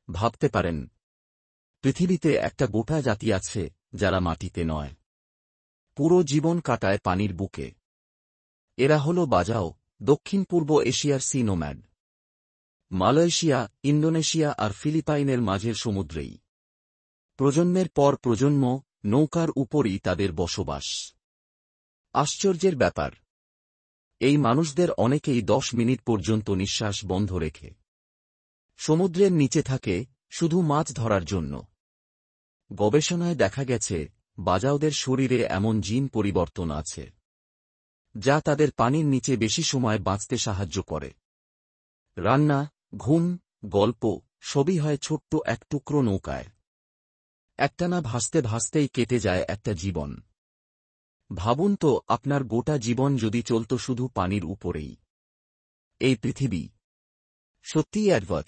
ভাবতে পারেন, পৃথিবীতে একটা গোটা জাতি আছে যারা মাটিতে নয়, পুরো জীবন কাটায় পানির বুকে। এরা হল বাজাও, দক্ষিণ পূর্ব এশিয়ার সি নোম্যাড। মালয়েশিয়া, ইন্দোনেশিয়া আর ফিলিপাইনের মাঝের সমুদ্রেই প্রজন্মের পর প্রজন্ম নৌকার উপরই তাদের বসবাস। আশ্চর্যের ব্যাপার, এই মানুষদের অনেকেই 10 মিনিট পর্যন্ত নিঃশ্বাস বন্ধ রেখে সমুদ্রের নিচে থাকে, শুধু মাছ ধরার জন্য। গবেষণায় দেখা গেছে, বাজাওদের শরীরে এমন জিন পরিবর্তন আছে যা তাদের পানির নিচে বেশি সময় বাঁচতে সাহায্য করে। রান্না, ঘুম, গল্প সবই হয় ছোট্ট এক টুকরো নৌকায়। একটানা ভাসতে ভাসতেই কেটে যায় একটা জীবন। ভাবুন তো, আপনার গোটা জীবন যদি চলত শুধু পানির উপরেই। এই পৃথিবী সত্যিই অদ্ভুত।